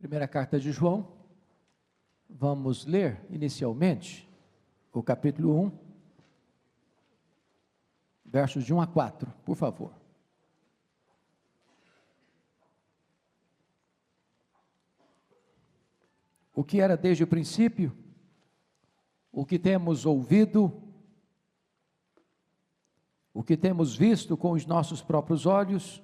Primeira carta de João, vamos ler inicialmente o capítulo 1, versos de 1 a 4, por favor. O que era desde o princípio, o que temos ouvido, o que temos visto com os nossos próprios olhos,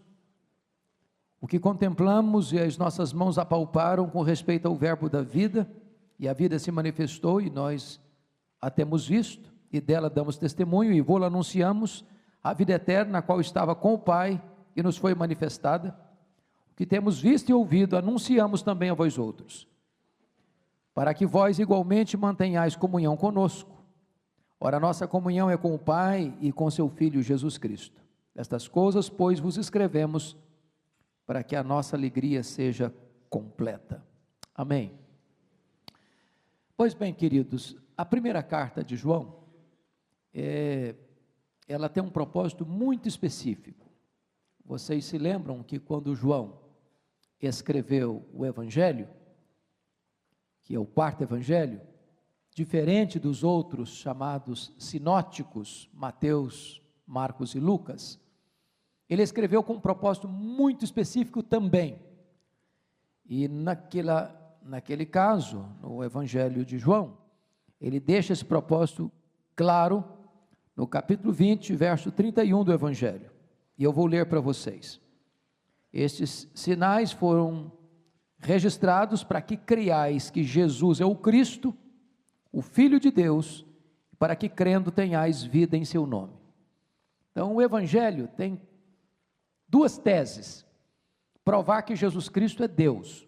o que contemplamos e as nossas mãos apalparam com respeito ao verbo da vida, e a vida se manifestou e nós a temos visto, e dela damos testemunho e vô-la anunciamos, a vida eterna, a qual estava com o Pai e nos foi manifestada. O que temos visto e ouvido, anunciamos também a vós outros, para que vós igualmente mantenhais comunhão conosco. Ora, nossa comunhão é com o Pai e com seu Filho Jesus Cristo. Estas coisas, pois, vos escrevemos, para que a nossa alegria seja completa. Amém. Pois bem, queridos, a primeira carta de João, ela tem um propósito muito específico. Vocês se lembram que quando João escreveu o Evangelho, que é o quarto Evangelho, diferente dos outros chamados sinóticos, Mateus, Marcos e Lucas, ele escreveu com um propósito muito específico também. E naquele caso, no Evangelho de João, ele deixa esse propósito claro no capítulo 20, verso 31 do Evangelho. E eu vou ler para vocês. Estes sinais foram registrados para que creiais que Jesus é o Cristo, o Filho de Deus, para que crendo tenhais vida em seu nome. Então o Evangelho tem duas teses: provar que Jesus Cristo é Deus,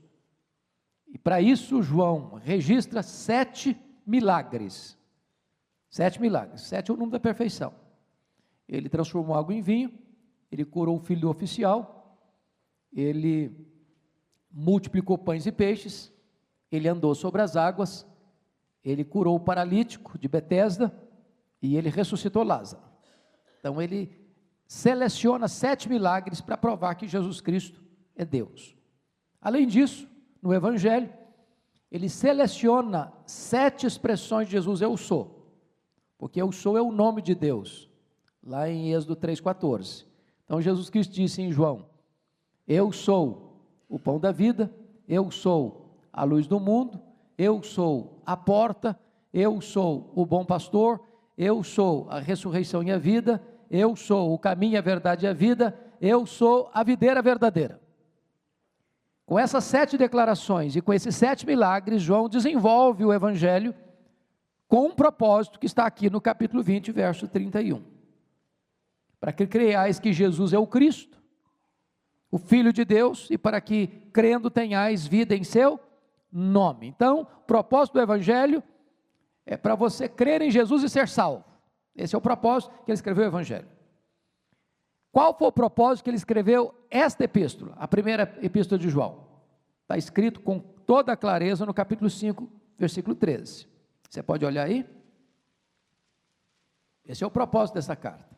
e para isso João registra 7 milagres. 7 milagres, 7 é o número da perfeição. Ele transformou água em vinho, ele curou o filho do oficial, ele multiplicou pães e peixes, ele andou sobre as águas, ele curou o paralítico de Betesda, e ele ressuscitou Lázaro. Então ele seleciona 7 milagres para provar que Jesus Cristo é Deus. Além disso, no Evangelho, ele seleciona 7 expressões de Jesus: eu sou, porque eu sou é o nome de Deus, lá em Êxodo 3,14. Então Jesus Cristo disse em João: eu sou o pão da vida, eu sou a luz do mundo, eu sou a porta, eu sou o bom pastor, eu sou a ressurreição e a vida, eu sou o caminho, a verdade e a vida, eu sou a videira verdadeira. Com essas 7 declarações e com esses 7 milagres, João desenvolve o Evangelho com um propósito que está aqui no capítulo 20, verso 31. Para que creiais que Jesus é o Cristo, o Filho de Deus, e para que crendo tenhais vida em seu nome. Então, o propósito do Evangelho é para você crer em Jesus e ser salvo. Esse é o propósito que ele escreveu o Evangelho. Qual foi o propósito que ele escreveu esta epístola, a primeira epístola de João? Está escrito com toda a clareza no capítulo 5, versículo 13. Você pode olhar aí? Esse é o propósito dessa carta.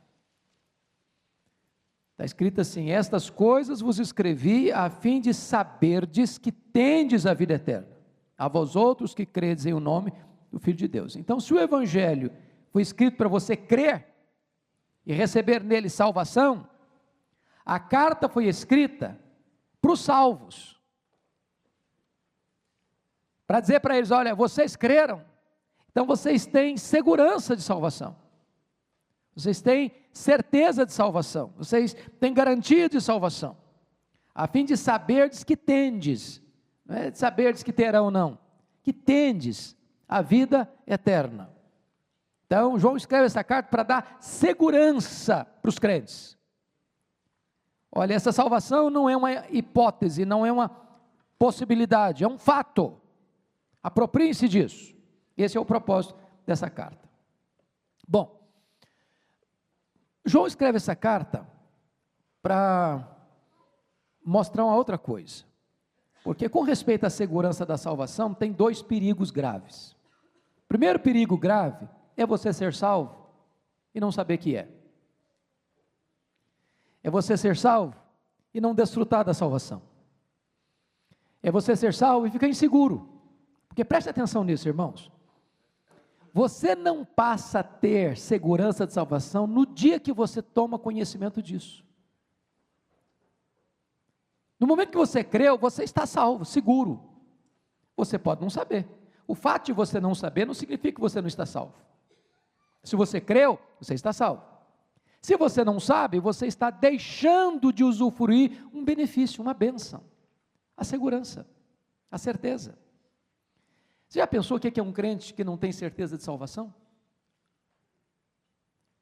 Está escrito assim: estas coisas vos escrevi a fim de saberdes que tendes a vida eterna, a vós outros que credes em o nome do Filho de Deus. Então, se o Evangelho foi escrito para você crer e receber nele salvação, a carta foi escrita para os salvos, para dizer para eles: olha, vocês creram, então vocês têm segurança de salvação, vocês têm certeza de salvação, vocês têm garantia de salvação, a fim de saberdes que tendes, não é de saberdes que terão, não, que tendes a vida eterna. Então João escreve essa carta para dar segurança para os crentes. Olha, essa salvação não é uma hipótese, não é uma possibilidade, é um fato. Apropriem-se disso. Esse é o propósito dessa carta. Bom, João escreve essa carta para mostrar uma outra coisa, porque com respeito à segurança da salvação, tem 2 perigos graves. O primeiro perigo grave é você ser salvo e não saber que é. É você ser salvo e não desfrutar da salvação. é você ser salvo e ficar inseguro. Porque preste atenção nisso, irmãos. Você não passa a ter segurança de salvação no dia que você toma conhecimento disso. No momento que você creu, você está salvo, seguro. Você pode não saber. O fato de você não saber não significa que você não está salvo. Se você creu, você está salvo. Se você não sabe, você está deixando de usufruir um benefício, uma bênção, a segurança, a certeza. Você já pensou o que é um crente que não tem certeza de salvação?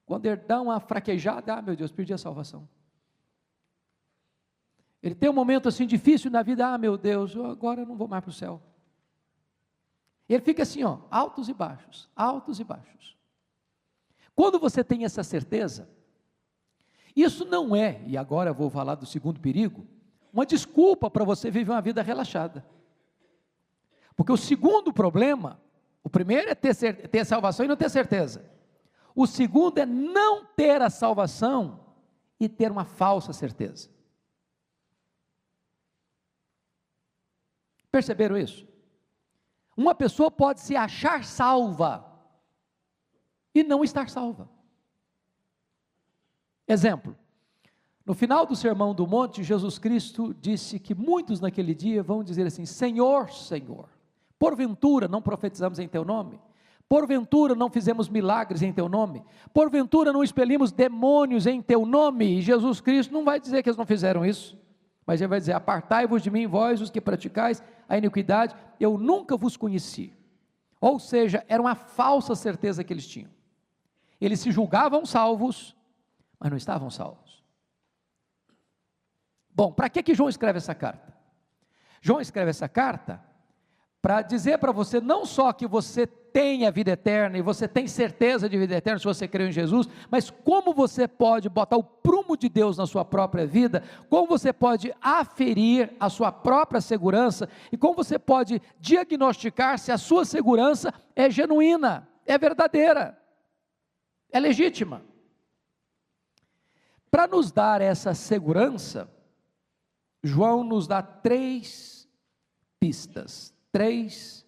Quando ele dá uma fraquejada, meu Deus, perdi a salvação. Ele tem um momento assim difícil na vida, meu Deus, agora eu não vou mais para o céu. Ele fica assim, altos e baixos, altos e baixos. Quando você tem essa certeza, isso não é, e agora eu vou falar do segundo perigo, uma desculpa para você viver uma vida relaxada. Porque o segundo problema, o primeiro é ter salvação e não ter certeza. O segundo é não ter a salvação e ter uma falsa certeza. Perceberam isso? Uma pessoa pode se achar salva e não estar salva. Exemplo, no final do Sermão do Monte, Jesus Cristo disse que muitos naquele dia vão dizer assim: Senhor, Senhor, porventura não profetizamos em Teu nome? Porventura não fizemos milagres em Teu nome? Porventura não expelimos demônios em Teu nome? E Jesus Cristo não vai dizer que eles não fizeram isso, mas Ele vai dizer: apartai-vos de mim, vós os que praticais a iniquidade, eu nunca vos conheci. Ou seja, era uma falsa certeza que eles tinham. Eles se julgavam salvos, mas não estavam salvos. Bom, para que João escreve essa carta? João escreve essa carta para dizer para você não só que você tem a vida eterna e você tem certeza de vida eterna se você crê em Jesus, mas como você pode botar o prumo de Deus na sua própria vida, como você pode aferir a sua própria segurança e como você pode diagnosticar se a sua segurança é genuína, é verdadeira, é legítima. Para nos dar essa segurança, João nos dá 3 pistas, 3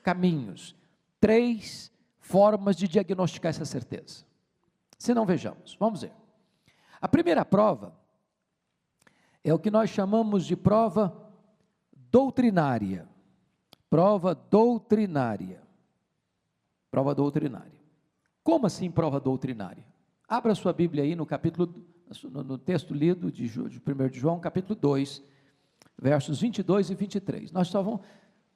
caminhos, 3 formas de diagnosticar essa certeza. Se não, vejamos, vamos ver. A primeira prova é o que nós chamamos de prova doutrinária. Prova doutrinária. Prova doutrinária. Como assim prova doutrinária? Abra sua Bíblia aí no texto lido de 1 de João, capítulo 2, versos 22 e 23. Nós só vamos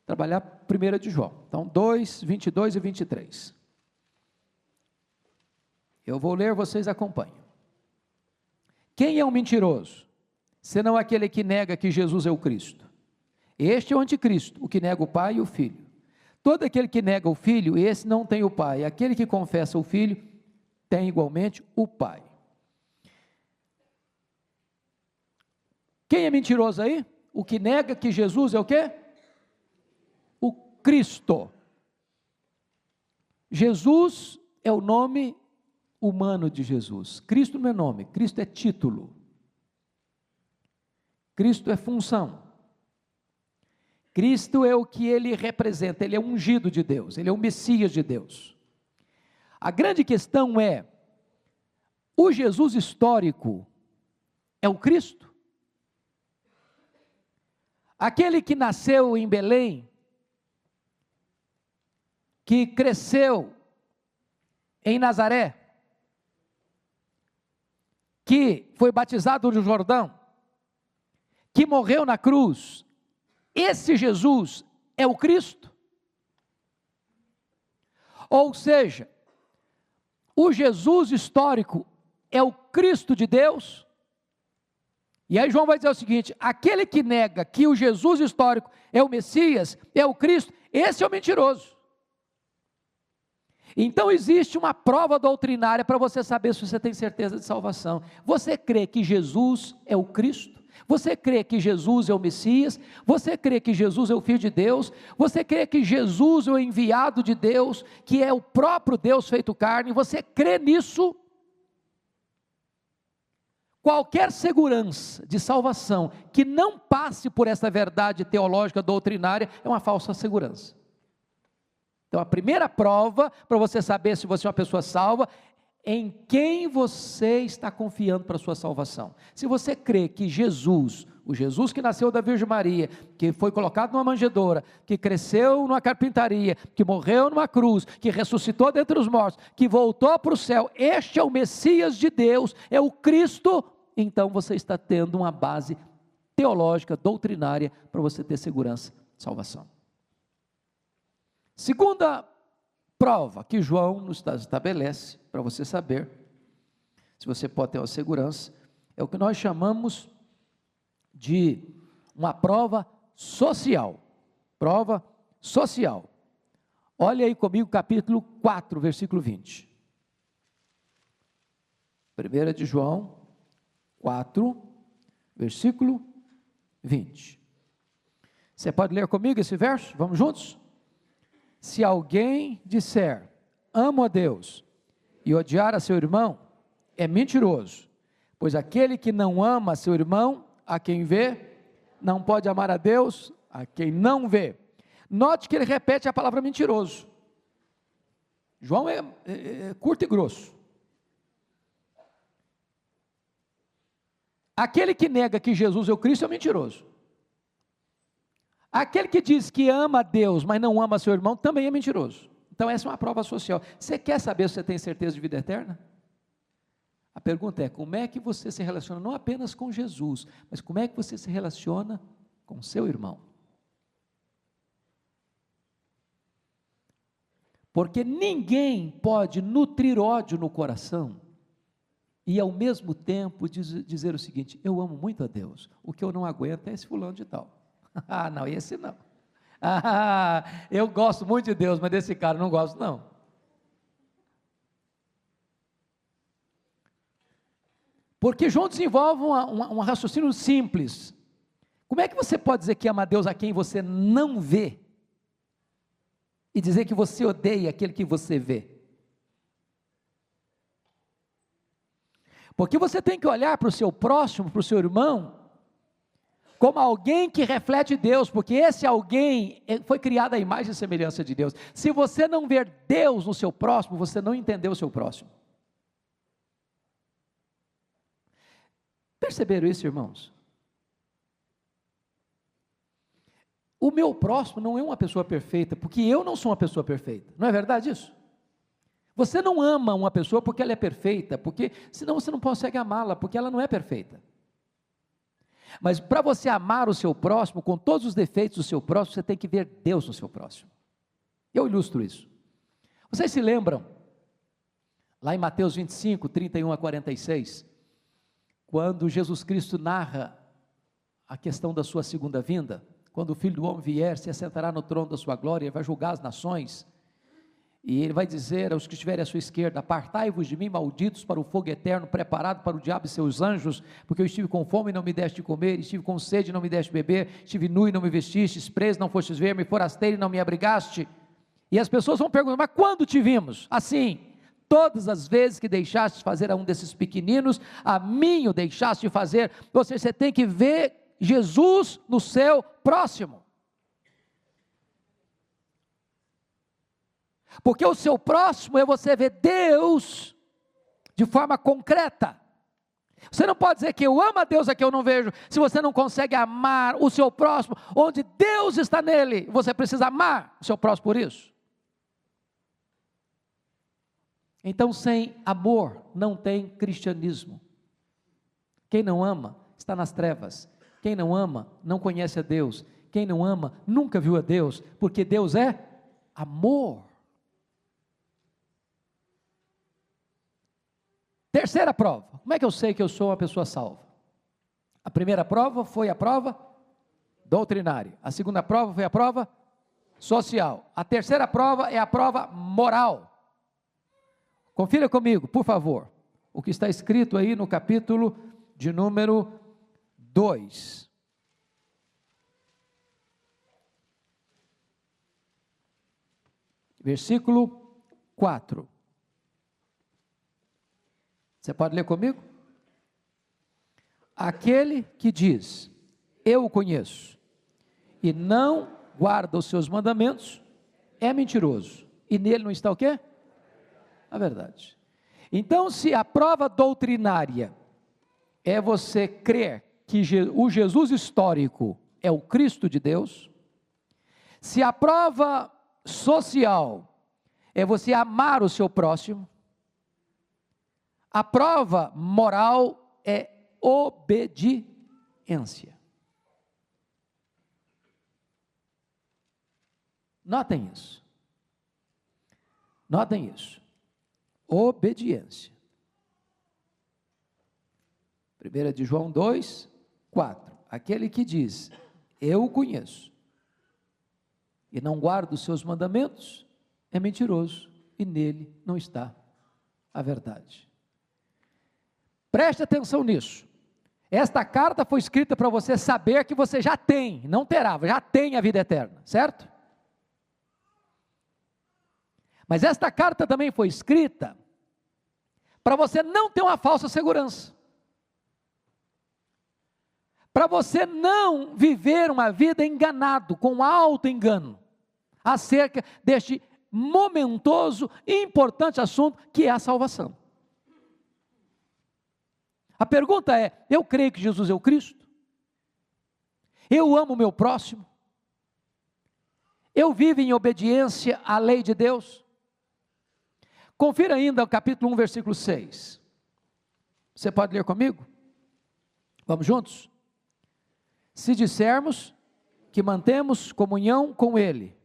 trabalhar 1 de João. Então, 2, 22 e 23. Eu vou ler, vocês acompanham. Quem é o mentiroso? Senão aquele que nega que Jesus é o Cristo. Este é o anticristo, o que nega o Pai e o Filho. Todo aquele que nega o Filho, esse não tem o Pai. Aquele que confessa o Filho, tem igualmente o Pai. Quem é mentiroso aí? O que nega que Jesus é o quê? O Cristo. Jesus é o nome humano de Jesus. Cristo não é nome, Cristo é título. Cristo é função. Cristo é o que Ele representa, Ele é ungido de Deus, Ele é o Messias de Deus. A grande questão é, o Jesus histórico é o Cristo? Aquele que nasceu em Belém, que cresceu em Nazaré, que foi batizado no Jordão, que morreu na cruz, esse Jesus é o Cristo? Ou seja, o Jesus histórico é o Cristo de Deus? E aí João vai dizer o seguinte: aquele que nega que o Jesus histórico é o Messias, é o Cristo, esse é o mentiroso. Então existe uma prova doutrinária para você saber se você tem certeza de salvação. Você crê que Jesus é o Cristo? Você crê que Jesus é o Messias? Você crê que Jesus é o Filho de Deus? Você crê que Jesus é o enviado de Deus, que é o próprio Deus feito carne? Você crê nisso? Qualquer segurança de salvação que não passe por essa verdade teológica doutrinária é uma falsa segurança. Então a primeira prova para você saber se você é uma pessoa salva, em quem você está confiando para a sua salvação. Se você crê que Jesus, o Jesus que nasceu da Virgem Maria, que foi colocado numa manjedoura, que cresceu numa carpintaria, que morreu numa cruz, que ressuscitou dentre os mortos, que voltou para o céu, este é o Messias de Deus, é o Cristo, então você está tendo uma base teológica, doutrinária, para você ter segurança de salvação. Segunda prova que João nos estabelece, para você saber se você pode ter uma segurança, é o que nós chamamos de uma prova social. Prova social. Olha aí comigo capítulo 4, versículo 20. 1 de João 4, versículo 20. Você pode ler comigo esse verso? Vamos juntos? Se alguém disser, amo a Deus, e odiar a seu irmão, é mentiroso, pois aquele que não ama seu irmão, a quem vê, não pode amar a Deus, a quem não vê. Note que ele repete a palavra mentiroso. João é curto e grosso. Aquele que nega que Jesus é o Cristo é mentiroso. Aquele que diz que ama a Deus, mas não ama seu irmão, também é mentiroso. Então essa é uma prova social. Você quer saber se você tem certeza de vida eterna? A pergunta é, como é que você se relaciona não apenas com Jesus, mas como é que você se relaciona com seu irmão? Porque ninguém pode nutrir ódio no coração e ao mesmo tempo dizer o seguinte, eu amo muito a Deus, o que eu não aguento é esse fulano de tal. Ah, não, esse não. Ah, eu gosto muito de Deus, mas desse cara não gosto não. Porque João desenvolve um raciocínio simples. Como é que você pode dizer que ama a Deus a quem você não vê? E dizer que você odeia aquele que você vê? Porque você tem que olhar para o seu próximo, para o seu irmão, como alguém que reflete Deus, porque esse alguém foi criado à imagem e semelhança de Deus. Se você não ver Deus no seu próximo, você não entendeu o seu próximo. Perceberam isso, irmãos? O meu próximo não é uma pessoa perfeita, porque eu não sou uma pessoa perfeita. Não é verdade isso? Você não ama uma pessoa porque ela é perfeita, porque senão você não consegue amá-la, porque ela não é perfeita. Mas para você amar o seu próximo, com todos os defeitos do seu próximo, você tem que ver Deus no seu próximo. Eu ilustro isso. Vocês se lembram, lá em Mateus 25, 31 a 46, quando Jesus Cristo narra a questão da sua segunda vinda, quando o Filho do Homem vier, se assentará no trono da sua glória, ele vai julgar as nações, e ele vai dizer aos que estiverem à sua esquerda, apartai-vos de mim, malditos, para o fogo eterno, preparado para o diabo e seus anjos, porque eu estive com fome e não me deste de comer, estive com sede e não me deste de beber, estive nu e não me vestistes, preso não fostes ver-me, forasteiro e não me abrigaste. E as pessoas vão perguntar, mas quando te vimos? Assim, todas as vezes que deixaste fazer a um desses pequeninos, a mim o deixaste fazer. Ou seja, você tem que ver Jesus no seu próximo. Porque o seu próximo é você ver Deus de forma concreta. Você não pode dizer que eu amo a Deus a quem eu não vejo, se você não consegue amar o seu próximo, onde Deus está nele. Você precisa amar o seu próximo por isso. Então, sem amor não tem cristianismo. Quem não ama está nas trevas. Quem não ama não conhece a Deus. Quem não ama nunca viu a Deus, porque Deus é amor. Terceira prova. Como é que eu sei que eu sou uma pessoa salva? A primeira prova foi a prova doutrinária. A segunda prova foi a prova social. A terceira prova é a prova moral. Confira comigo, por favor, o que está escrito aí no capítulo de número 2. Versículo 4. Você pode ler comigo? aquele que diz, eu o conheço, e não guarda os seus mandamentos, é mentiroso, e nele não está o quê? A verdade. Então, se a prova doutrinária é você crer que o Jesus histórico é o Cristo de Deus, se a prova social é você amar o seu próximo, a prova moral é obediência. Notem isso. Notem isso. Obediência. 1 de João 2, 4. Aquele que diz, eu o conheço, e não guarda os seus mandamentos, é mentiroso, e nele não está a verdade. Preste atenção nisso. Esta carta foi escrita para você saber que você já tem, não terá, já tem a vida eterna, certo? Mas esta carta também foi escrita para você não ter uma falsa segurança, para você não viver uma vida enganado, com auto-engano, acerca deste momentoso e importante assunto que é a salvação. A pergunta é, eu creio que Jesus é o Cristo? Eu amo o meu próximo? Eu vivo em obediência à lei de Deus? Confira ainda o capítulo 1, versículo 6. Você pode ler comigo? Vamos juntos? Se dissermos que mantemos comunhão com Ele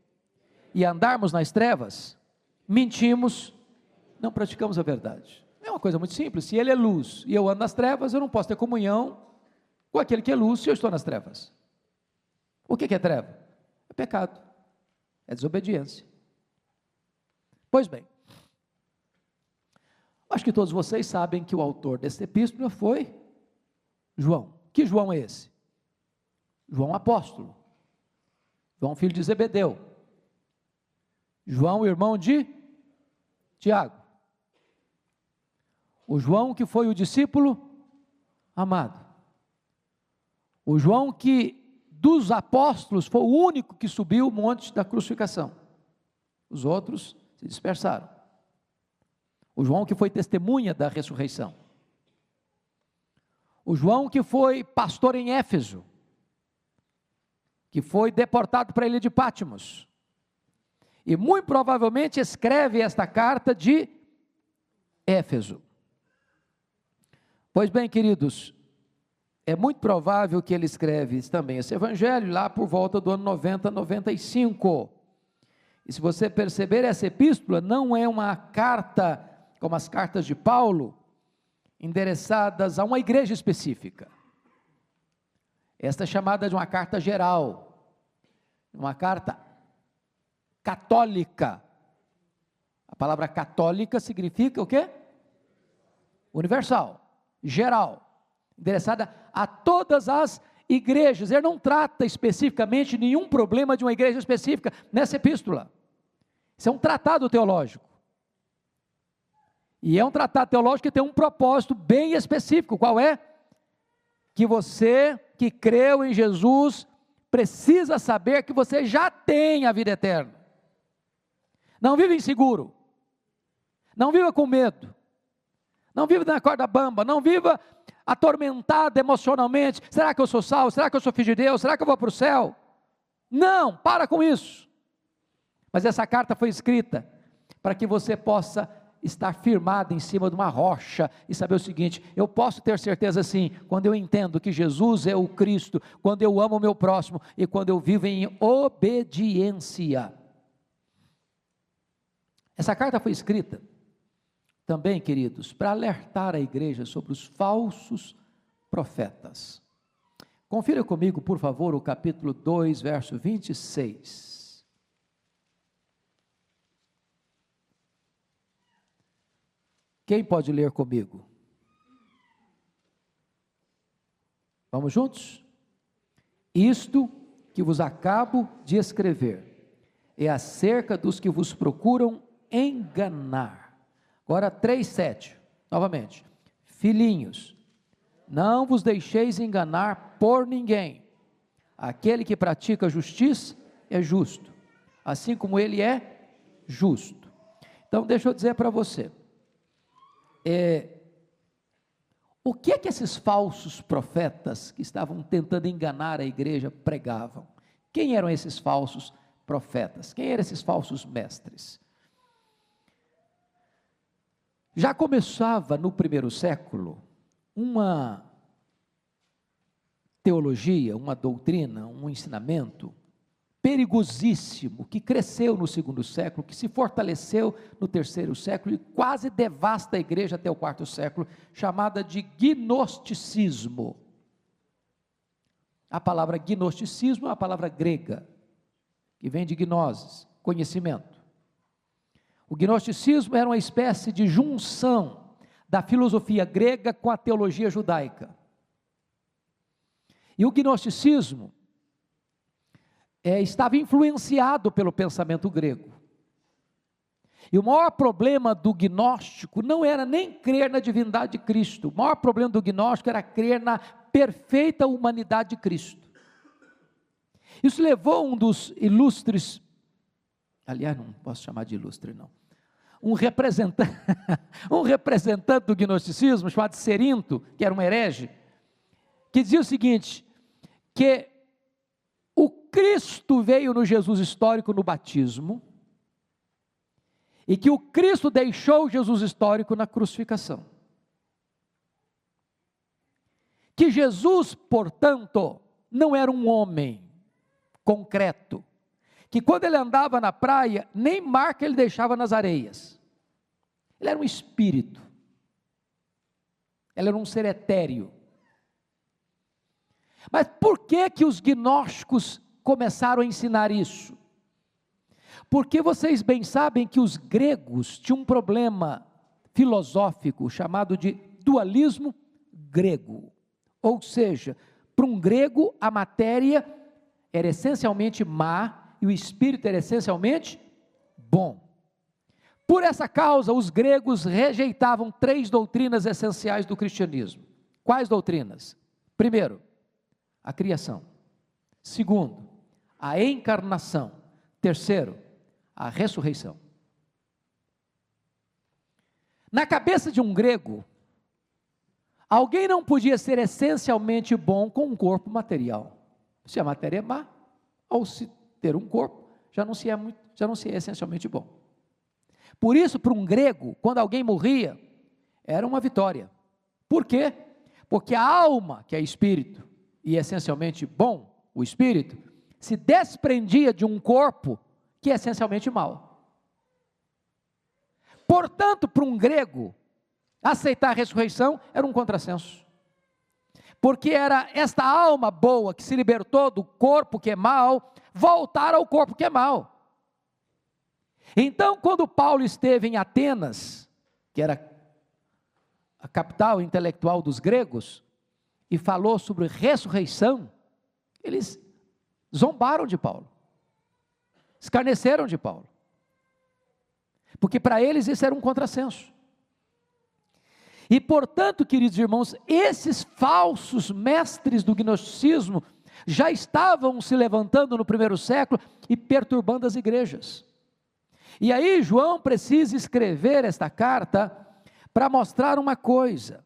e andarmos nas trevas, mentimos, não praticamos a verdade. É uma coisa muito simples. Se Ele é luz e eu ando nas trevas, eu não posso ter comunhão com aquele que é luz se eu estou nas trevas. O que é treva? É pecado, é desobediência. Pois bem, acho que todos vocês sabem que o autor desta epístola foi João. Que João é esse? João apóstolo, João filho de Zebedeu, João irmão de Tiago, o João que foi o discípulo amado, o João que dos apóstolos foi o único que subiu o monte da crucificação, os outros se dispersaram, o João que foi testemunha da ressurreição, o João que foi pastor em Éfeso, que foi deportado para a ilha de Pátimos, e muito provavelmente escreve esta carta de Éfeso. Pois bem, queridos, é muito provável que ele escreve também esse evangelho lá por volta do ano 90, 95. E se você perceber, essa epístola não é uma carta, como as cartas de Paulo, endereçadas a uma igreja específica. Esta é chamada de uma carta geral, uma carta católica. A palavra católica significa o quê? Universal, geral, endereçada a todas as igrejas. Ele não trata especificamente nenhum problema de uma igreja específica nessa epístola. Isso é um tratado teológico. E é um tratado teológico que tem um propósito bem específico. Qual é? Que você que creu em Jesus precisa saber que você já tem a vida eterna. Não viva inseguro, não viva com medo, não viva na corda bamba, não viva atormentado emocionalmente. Será que eu sou salvo? Será que eu sou filho de Deus? Será que eu vou para o céu? Não, para com isso. Mas essa carta foi escrita para que você possa estar firmado em cima de uma rocha e saber o seguinte: eu posso ter certeza sim, quando eu entendo que Jesus é o Cristo, quando eu amo o meu próximo e quando eu vivo em obediência. Essa carta foi escrita também, queridos, para alertar a igreja sobre os falsos profetas. Confira comigo, por favor, o capítulo 2, verso 26. Quem pode ler comigo? Vamos juntos? Isto que vos acabo de escrever é acerca dos que vos procuram enganar. Agora 3:7, novamente. Filhinhos, Não vos deixeis enganar por ninguém. Aquele que pratica justiça é justo, assim como ele é justo. Então deixa eu dizer para você, o que é que esses falsos profetas que estavam tentando enganar a igreja pregavam? Quem eram esses falsos profetas? Quem eram esses falsos mestres? Já começava no primeiro século uma teologia, uma doutrina, um ensinamento perigosíssimo, que cresceu no segundo século, que se fortaleceu no terceiro século e quase devasta a igreja até o quarto século, chamada de gnosticismo. A palavra gnosticismo é uma palavra grega, que vem de gnosis, conhecimento. O gnosticismo era uma espécie de junção da filosofia grega com a teologia judaica. E o gnosticismo estava influenciado pelo pensamento grego. E o maior problema do gnóstico não era nem crer na divindade de Cristo, o maior problema do gnóstico era crer na perfeita humanidade de Cristo. Isso levou um dos ilustres, aliás, não posso chamar de ilustre não, um representante do gnosticismo, chamado Cerinto, que era um herege, que dizia o seguinte, que o Cristo veio no Jesus histórico no batismo, e que o Cristo deixou o Jesus histórico na crucificação. Que Jesus, portanto, não era um homem concreto, que quando ele andava na praia, nem marca ele deixava nas areias. Ele era um espírito. Ele era um ser etéreo. Mas por que que os gnósticos começaram a ensinar isso? Porque vocês bem sabem que os gregos tinham um problema filosófico chamado de dualismo grego. Ou seja, para um grego a matéria era essencialmente má e o espírito era essencialmente bom. Por essa causa, os gregos rejeitavam 3 doutrinas essenciais do cristianismo. Quais doutrinas? Primeiro, a criação. Segundo, a encarnação. Terceiro, a ressurreição. Na cabeça de um grego, alguém não podia ser essencialmente bom com um corpo material. Se a matéria é má, ou se ter um corpo, já não se é essencialmente bom. Por isso, para um grego, quando alguém morria, era uma vitória. Por quê? Porque a alma, que é espírito, e essencialmente bom, o espírito, se desprendia de um corpo que é essencialmente mau. Portanto, para um grego, aceitar a ressurreição era um contrassenso. Porque era esta alma boa que se libertou do corpo que é mau, voltar ao corpo que é mau. Então, quando Paulo esteve em Atenas, que era a capital intelectual dos gregos, e falou sobre ressurreição, eles zombaram de Paulo, escarneceram de Paulo, porque para eles isso era um contrassenso. E portanto, queridos irmãos, esses falsos mestres do gnosticismo já estavam se levantando no primeiro século e perturbando as igrejas. E aí João precisa escrever esta carta para mostrar uma coisa,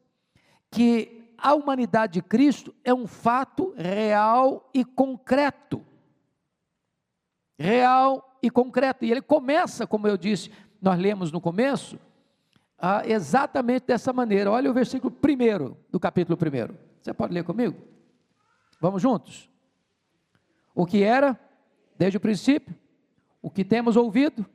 que a humanidade de Cristo é um fato real e concreto. Real e concreto. E ele começa, como eu disse, nós lemos no começo, exatamente dessa maneira. Olha o versículo 1 do capítulo 1. Você pode ler comigo? Vamos juntos? O que era, desde o princípio, o que temos ouvido,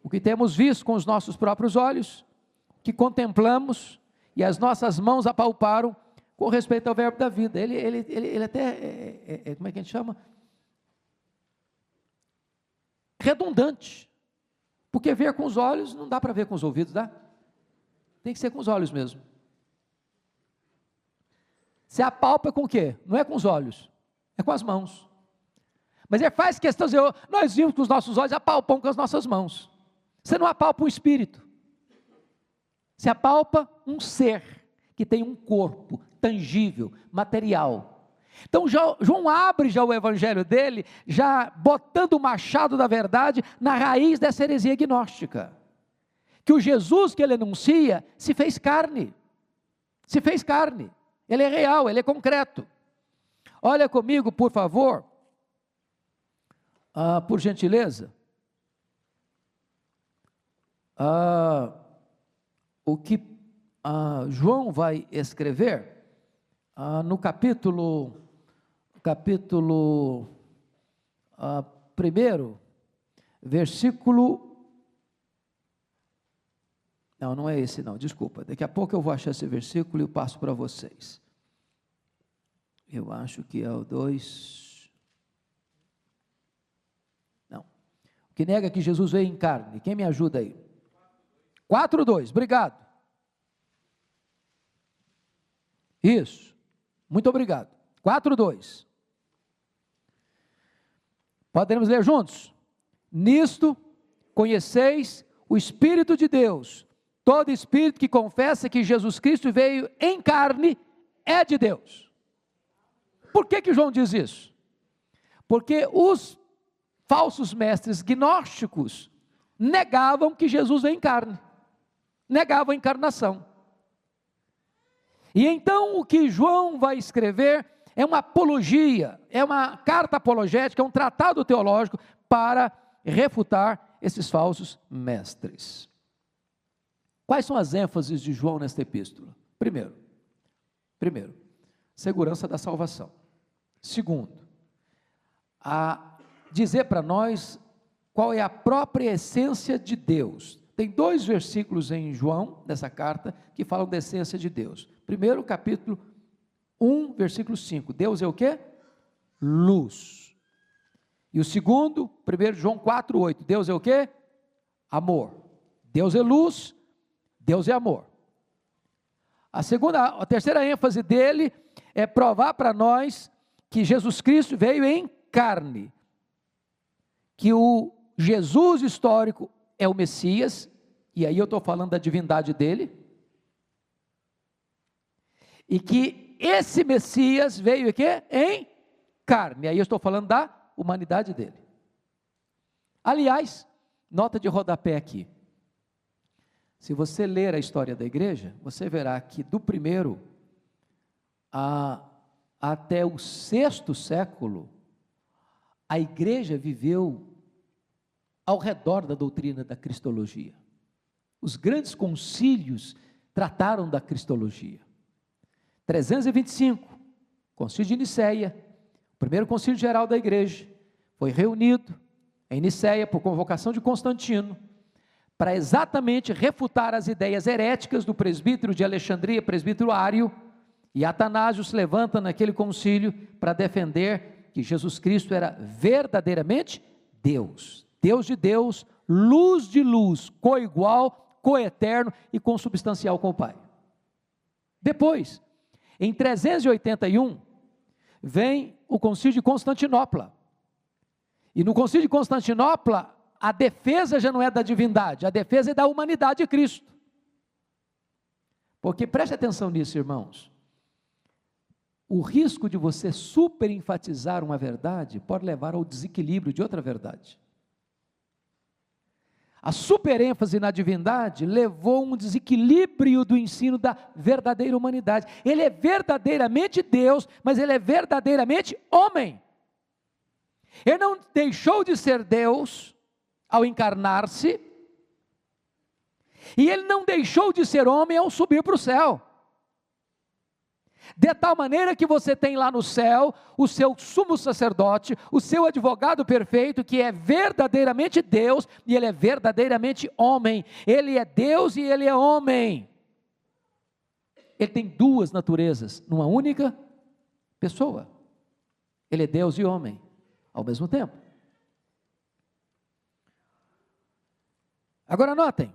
o que temos visto com os nossos próprios olhos, o que contemplamos e as nossas mãos apalparam com respeito ao verbo da vida. Ele até, como é que a gente chama? Redundante. Porque ver com os olhos não dá para ver com os ouvidos, dá? Tem que ser com os olhos mesmo. Você apalpa com o quê? Não é com os olhos, é com as mãos. Mas ele faz questão de dizer, nós vimos com os nossos olhos, apalpamos com as nossas mãos. Você não apalpa um espírito. Você apalpa um ser que tem um corpo tangível, material. Então João abre já o evangelho dele, já botando o machado da verdade na raiz dessa heresia gnóstica, que o Jesus que ele anuncia se fez carne, ele é real, ele é concreto. Olha comigo, por favor, por gentileza, o que João vai escrever no capítulo 1, versículo, não é esse não, desculpa, daqui a pouco eu vou achar esse versículo e eu passo para vocês. Eu acho que é o 2, não, o que nega que Jesus veio em carne, quem me ajuda aí? 4:2, obrigado. Isso, muito obrigado. 4:2. Podemos ler juntos? Nisto conheceis o Espírito de Deus. Todo espírito que confessa que Jesus Cristo veio em carne é de Deus. Por que João diz isso? Porque os falsos mestres gnósticos negavam que Jesus veio em carne, negavam a encarnação. E então o que João vai escrever é uma apologia, é uma carta apologética, é um tratado teológico para refutar esses falsos mestres. Quais são as ênfases de João nesta epístola? Primeiro, segurança da salvação. Segundo, dizer para nós qual é a própria essência de Deus. Tem 2 versículos em João, nessa carta, que falam da essência de Deus. Primeiro, capítulo 1, versículo 5. Deus é o quê? Luz. E o segundo, 1 João 4:8. Deus é o quê? Amor. Deus é luz, Deus é amor. A terceira ênfase dele é provar para nós que Jesus Cristo veio em carne, que o Jesus histórico é o Messias, e aí eu estou falando da divindade dele, e que esse Messias veio aqui em carne, aí eu estou falando da humanidade dele. Aliás, nota de rodapé aqui, se você ler a história da igreja, você verá que do primeiro até o 6º século, a igreja viveu ao redor da doutrina da cristologia. Os grandes concílios trataram da cristologia. 325, concílio de Nicéia, o primeiro concílio geral da igreja, foi reunido em Nicéia por convocação de Constantino, para exatamente refutar as ideias heréticas do presbítero de Alexandria, presbítero Ário, e Atanásio se levanta naquele concílio para defender que Jesus Cristo era verdadeiramente Deus, Deus de Deus, luz de luz, coigual, coeterno e consubstancial com o Pai. Depois, em 381, vem o concílio de Constantinopla, e no concílio de Constantinopla, a defesa já não é da divindade, a defesa é da humanidade de Cristo. Porque preste atenção nisso, irmãos, o risco de você superenfatizar uma verdade pode levar ao desequilíbrio de outra verdade. A superênfase na divindade levou a um desequilíbrio do ensino da verdadeira humanidade. Ele é verdadeiramente Deus, mas ele é verdadeiramente homem. Ele não deixou de ser Deus ao encarnar-se, e ele não deixou de ser homem ao subir para o céu, de tal maneira que você tem lá no céu o seu sumo sacerdote, o seu advogado perfeito, que é verdadeiramente Deus, e ele é verdadeiramente homem. Ele é Deus e ele é homem. Ele tem 2 naturezas numa única pessoa. Ele é Deus e homem ao mesmo tempo. Agora notem,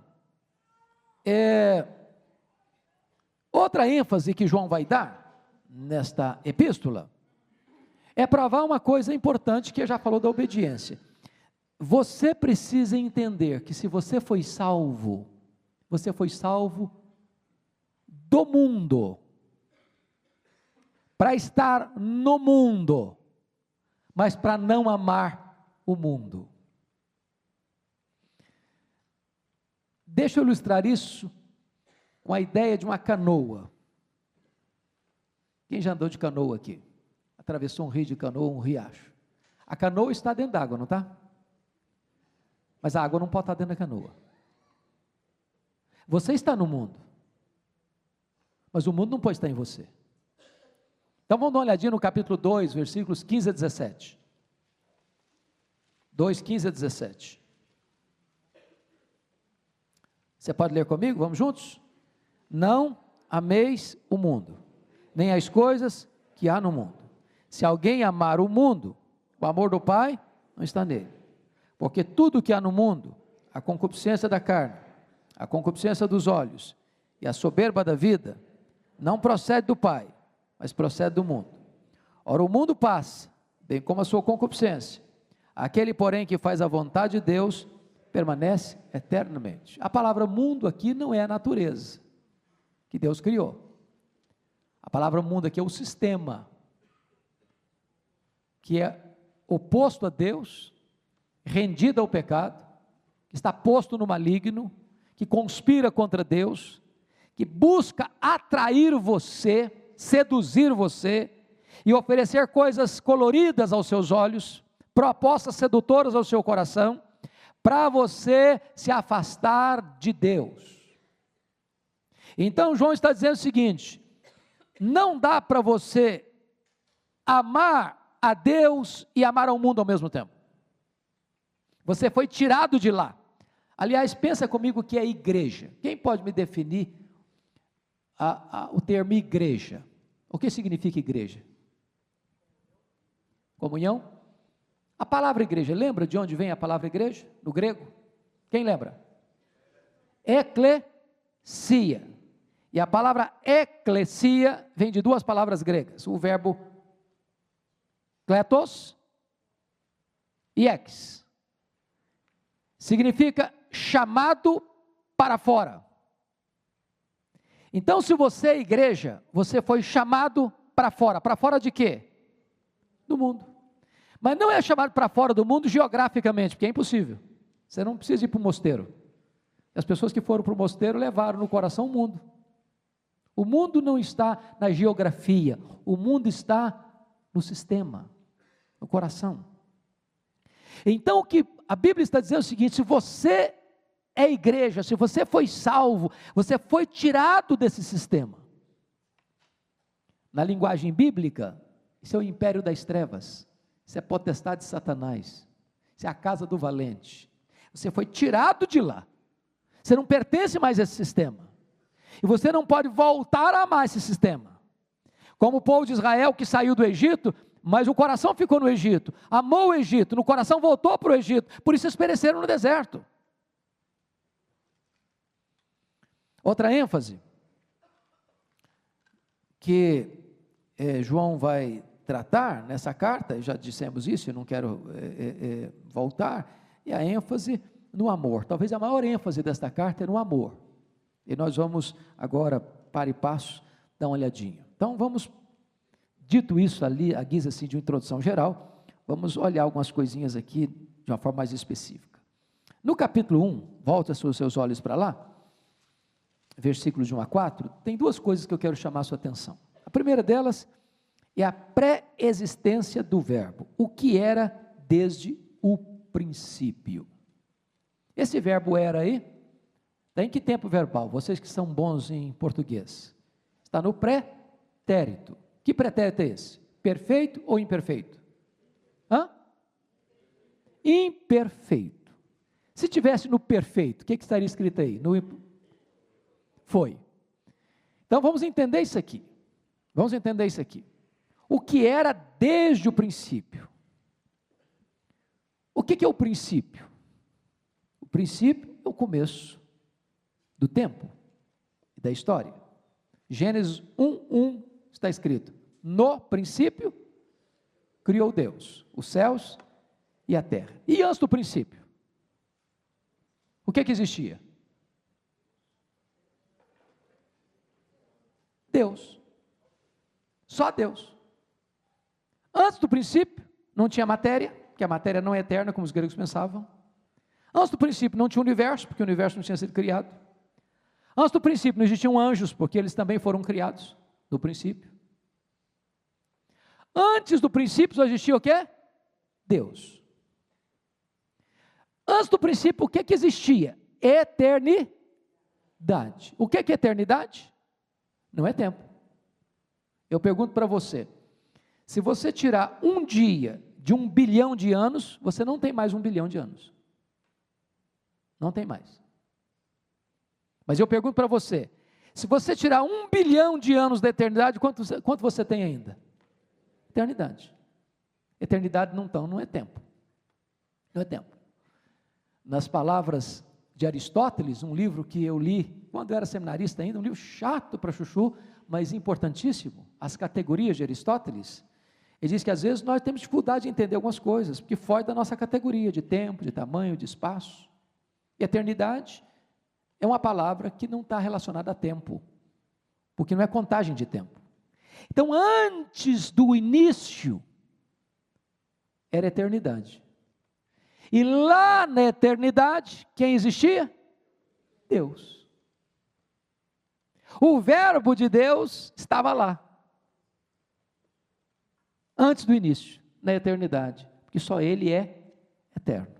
outra ênfase que João vai dar nesta epístola é provar uma coisa importante que já falou da obediência. Você precisa entender que se você foi salvo do mundo, para estar no mundo, mas para não amar o mundo. Deixa eu ilustrar isso com a ideia de uma canoa. Quem já andou de canoa aqui? Atravessou um rio de canoa, um riacho. A canoa está dentro d'água, não está? Mas a água não pode estar dentro da canoa. Você está no mundo, mas o mundo não pode estar em você. Então vamos dar uma olhadinha no capítulo 2, versículos 15 a 17. 2, 15 a 17. Você pode ler comigo? Vamos juntos? Não ameis o mundo, nem as coisas que há no mundo. Se alguém amar o mundo, o amor do Pai não está nele. Porque tudo que há no mundo, a concupiscência da carne, a concupiscência dos olhos e a soberba da vida, não procede do Pai, mas procede do mundo. Ora, o mundo passa, bem como a sua concupiscência. Aquele, porém, que faz a vontade de Deus, permanece eternamente. A palavra mundo aqui não é a natureza que Deus criou. A palavra mundo aqui é o sistema, que é oposto a Deus, rendido ao pecado, que está posto no maligno, que conspira contra Deus, que busca atrair você, seduzir você, e oferecer coisas coloridas aos seus olhos, propostas sedutoras ao seu coração, para você se afastar de Deus. Então João está dizendo o seguinte: não dá para você amar a Deus e amar ao mundo ao mesmo tempo. Você foi tirado de lá. Aliás, pensa comigo o que é igreja. Quem pode me definir o termo igreja? O que significa igreja? Comunhão? A palavra igreja, lembra de onde vem a palavra igreja? No grego? Quem lembra? Eclesia. E a palavra eclesia vem de duas palavras gregas, o verbo kletos e ex. Significa chamado para fora. Então, se você é igreja, você foi chamado para fora. Para fora de quê? Do mundo. Mas não é chamado para fora do mundo geograficamente, porque é impossível. Você não precisa ir para o mosteiro. As pessoas que foram para o mosteiro levaram no coração o mundo. O mundo não está na geografia, o mundo está no sistema, no coração. Então o que a Bíblia está dizendo é o seguinte: se você é igreja, se você foi salvo, você foi tirado desse sistema. Na linguagem bíblica, isso é o império das trevas, isso é a potestade de Satanás, isso é a casa do valente. Você foi tirado de lá, você não pertence mais a esse sistema, e você não pode voltar a amar esse sistema, como o povo de Israel que saiu do Egito, mas o coração ficou no Egito, amou o Egito, no coração voltou para o Egito, por isso eles pereceram no deserto. Outra ênfase que João vai tratar nessa carta, já dissemos isso, eu não quero voltar, é a ênfase no amor. Talvez a maior ênfase desta carta é no amor. E nós vamos agora, para e passo, dar uma olhadinha. Então vamos, dito isso ali, a guisa assim de uma introdução geral, vamos olhar algumas coisinhas aqui de uma forma mais específica. No capítulo 1, volta os seus olhos para lá, versículos de 1 a 4, tem duas coisas que eu quero chamar a sua atenção. A primeira delas é a pré-existência do verbo, o que era desde o princípio. Esse verbo era aí, está em que tempo verbal? Vocês que são bons em português. Está no pretérito. Que pretérito é esse? Perfeito ou imperfeito? Imperfeito. Se tivesse no perfeito, o que estaria escrito aí? Foi. Então vamos entender isso aqui. Vamos entender isso aqui. O que era desde o princípio. O que é o princípio? O princípio é o começo do tempo e da história. Gênesis 1:1 está escrito: no princípio criou Deus os céus e a terra. E antes do princípio, o que existia? Deus. Só Deus. Antes do princípio, não tinha matéria, porque a matéria não é eterna, como os gregos pensavam. Antes do princípio, não tinha universo, porque o universo não tinha sido criado. Antes do princípio, não existiam anjos, porque eles também foram criados no princípio. Antes do princípio, só existia o quê? Deus. Antes do princípio, o que existia? Eternidade. O que é eternidade? Não é tempo. Eu pergunto para você, se você tirar um dia de 1 bilhão de anos, você não tem mais 1 bilhão de anos. Não tem mais. Mas eu pergunto para você, se você tirar 1 bilhão de anos da eternidade, quanto você tem ainda? Eternidade. Eternidade não é tempo. Não é tempo. Nas palavras de Aristóteles, um livro que eu li quando eu era seminarista ainda, um livro chato para chuchu, mas importantíssimo, As Categorias de Aristóteles, ele diz que às vezes nós temos dificuldade de entender algumas coisas, porque foge da nossa categoria de tempo, de tamanho, de espaço. E eternidade é uma palavra que não está relacionada a tempo, porque não é contagem de tempo. Então, antes do início, era eternidade. E lá na eternidade, quem existia? Deus. O verbo de Deus estava lá. Antes do início, na eternidade. Porque só Ele é eterno.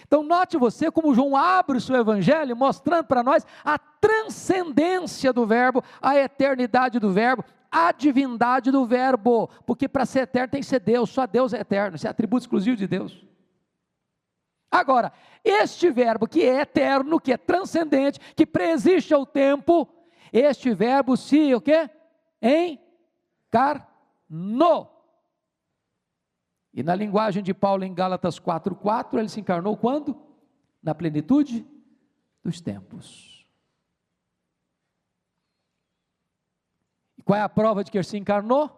Então note você como João abre o seu evangelho, mostrando para nós a transcendência do verbo, a eternidade do verbo, a divindade do verbo. Porque para ser eterno tem que ser Deus, só Deus é eterno, esse é atributo exclusivo de Deus. Agora, este verbo que é eterno, que é transcendente, que preexiste ao tempo, este verbo se, o quê? Encarnou. E na linguagem de Paulo em Gálatas 4:4, ele se encarnou quando? Na plenitude dos tempos. E qual é a prova de que ele se encarnou?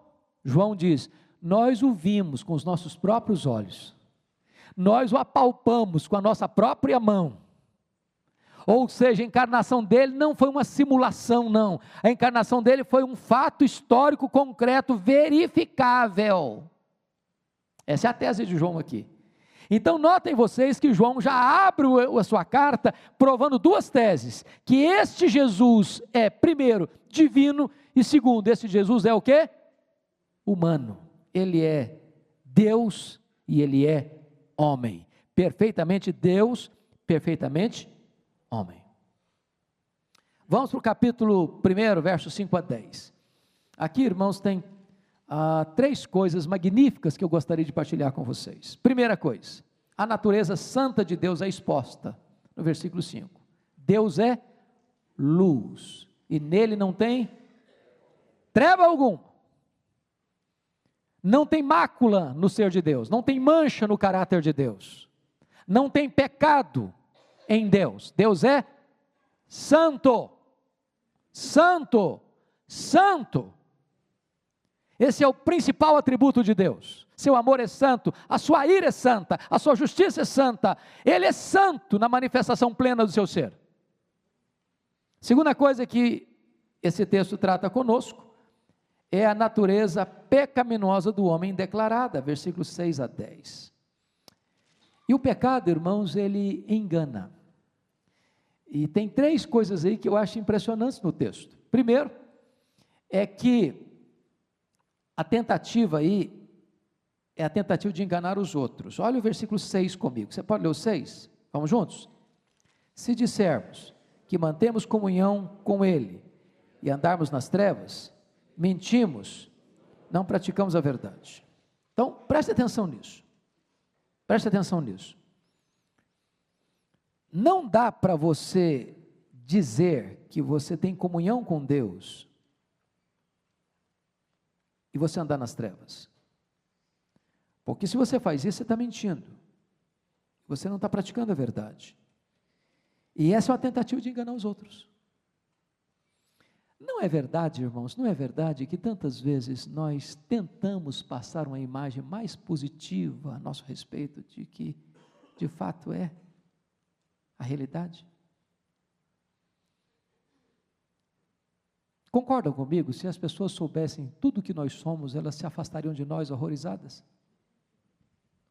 João diz, nós o vimos com os nossos próprios olhos. Nós o apalpamos com a nossa própria mão. Ou seja, a encarnação dele não foi uma simulação, não. A encarnação dele foi um fato histórico, concreto, verificável. Essa é a tese de João aqui. Então notem vocês que João já abre a sua carta provando duas teses. Que este Jesus é, primeiro, divino, e segundo, este Jesus é o quê? Humano. Ele é Deus e ele é homem, perfeitamente Deus, perfeitamente homem. Vamos para o capítulo 1, versos 5 a 10. Aqui, irmãos, tem 3 coisas magníficas que eu gostaria de partilhar com vocês. Primeira coisa, a natureza santa de Deus é exposta, no versículo 5. Deus é luz, e nele não tem treva alguma. Não tem mácula no ser de Deus, não tem mancha no caráter de Deus, não tem pecado em Deus. Deus é santo, santo, santo. Esse é o principal atributo de Deus. Seu amor é santo, a sua ira é santa, a sua justiça é santa. Ele é santo na manifestação plena do seu ser. Segunda coisa que esse texto trata conosco é a natureza pecaminosa do homem declarada, versículos 6 a 10. E o pecado, irmãos, ele engana. E tem 3 coisas aí que eu acho impressionantes no texto. Primeiro, é que a tentativa aí é a tentativa de enganar os outros. Olha o versículo 6 comigo. Você pode ler o 6? Vamos juntos? Se dissermos que mantemos comunhão com Ele e andarmos nas trevas, mentimos, não praticamos a verdade. Então, preste atenção nisso. Preste atenção nisso. Não dá para você dizer que você tem comunhão com Deus e você andar nas trevas. Porque se você faz isso, você está mentindo. Você não está praticando a verdade. E essa é uma tentativa de enganar os outros. Não é verdade, irmãos, não é verdade que tantas vezes nós tentamos passar uma imagem mais positiva a nosso respeito de que, de fato, é a realidade? Concordam comigo? Se as pessoas soubessem tudo o que nós somos, elas se afastariam de nós horrorizadas?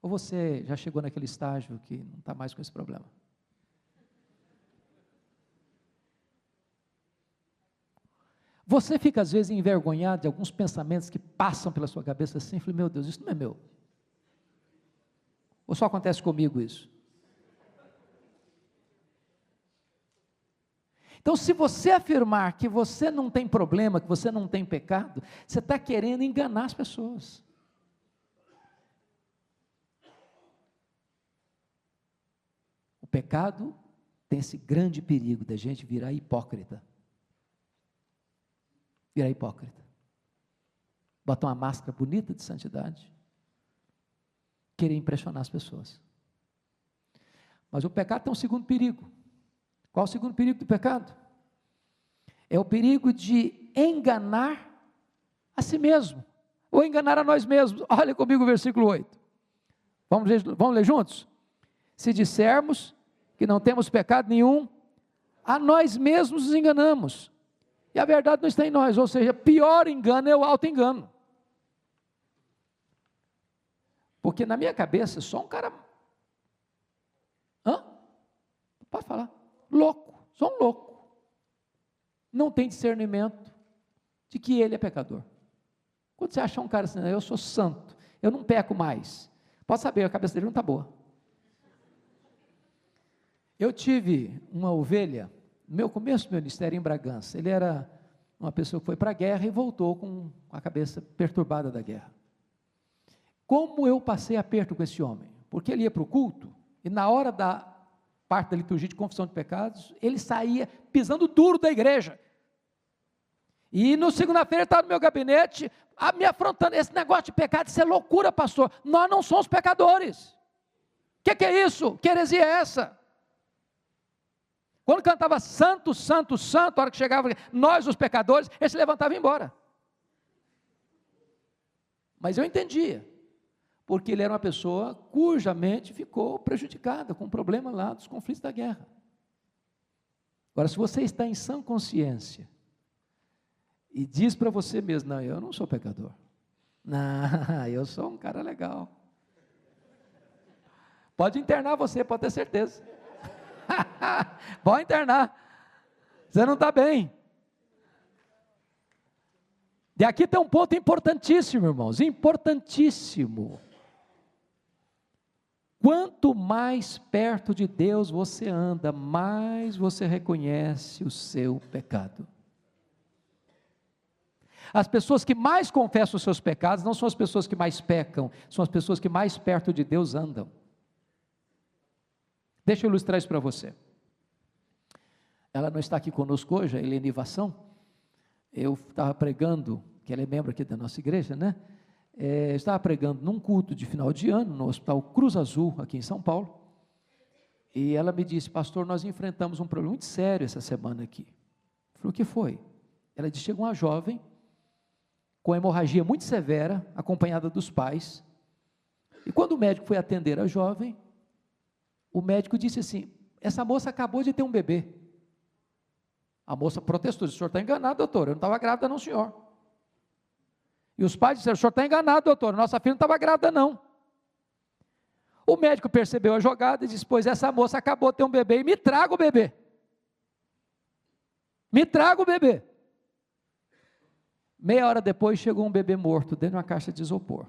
Ou você já chegou naquele estágio que não está mais com esse problema? Você fica às vezes envergonhado de alguns pensamentos que passam pela sua cabeça assim, fala, meu Deus, isso não é meu. Ou só acontece comigo isso? Então, se você afirmar que você não tem problema, que você não tem pecado, você está querendo enganar as pessoas. O pecado tem esse grande perigo da gente virar hipócrita. Virar hipócrita. Botar uma máscara bonita de santidade. Querer impressionar as pessoas. Mas o pecado tem um segundo perigo. Qual o segundo perigo do pecado? É o perigo de enganar a si mesmo, ou enganar a nós mesmos. Olha comigo o versículo 8. Vamos ler juntos? Se dissermos que não temos pecado nenhum, a nós mesmos nos enganamos, e a verdade não está em nós, ou seja, pior engano é o auto-engano. Porque na minha cabeça, só um cara... Pode falar. Louco, só um louco. Não tem discernimento de que ele é pecador. Quando você achar um cara assim, eu sou santo, eu não peco mais. Pode saber, a cabeça dele não está boa. Eu tive uma ovelha, no meu começo do ministério em Bragança. Ele era uma pessoa que foi para a guerra e voltou com a cabeça perturbada da guerra. Como eu passei aperto com esse homem? Porque ele ia para o culto, e na hora da parte da liturgia de confissão de pecados, ele saía pisando duro da igreja. E no segunda-feira ele estava no meu gabinete, me afrontando, esse negócio de pecado, isso é loucura, pastor, nós não somos pecadores. O que é isso? Que heresia é essa? Quando cantava santo, santo, santo, a hora que chegava, nós os pecadores, ele se levantava e ia embora. Mas eu entendia, porque ele era uma pessoa cuja mente ficou prejudicada com o problema lá dos conflitos da guerra. Agora, se você está em sã consciência e diz para você mesmo, não, eu não sou pecador, não, eu sou um cara legal, pode internar você, pode ter certeza, pode internar, você não está bem. E aqui tem um ponto importantíssimo, irmãos, importantíssimo. Quanto mais perto de Deus você anda, mais você reconhece o seu pecado. As pessoas que mais confessam os seus pecados não são as pessoas que mais pecam, são as pessoas que mais perto de Deus andam. Deixa eu ilustrar isso para você. Ela não está aqui conosco hoje, a Helene Vação. Eu estava pregando, que ela é membro aqui da nossa igreja, né? Eu estava pregando num culto de final de ano, no Hospital Cruz Azul, aqui em São Paulo, e ela me disse, pastor, nós enfrentamos um problema muito sério essa semana aqui. Eu falei, o que foi? Ela disse, chegou uma jovem, com hemorragia muito severa, acompanhada dos pais, e quando o médico foi atender a jovem, o médico disse assim, essa moça acabou de ter um bebê. A moça protestou, disse, o senhor está enganado, doutor, eu não estava grávida não, senhor. E os pais disseram, o senhor está enganado, doutor, nossa filha não estava grávida não. O médico percebeu a jogada e disse, pois essa moça acabou de ter um bebê, e me traga o bebê. Me traga o bebê. Meia hora depois chegou um bebê morto dentro de uma caixa de isopor.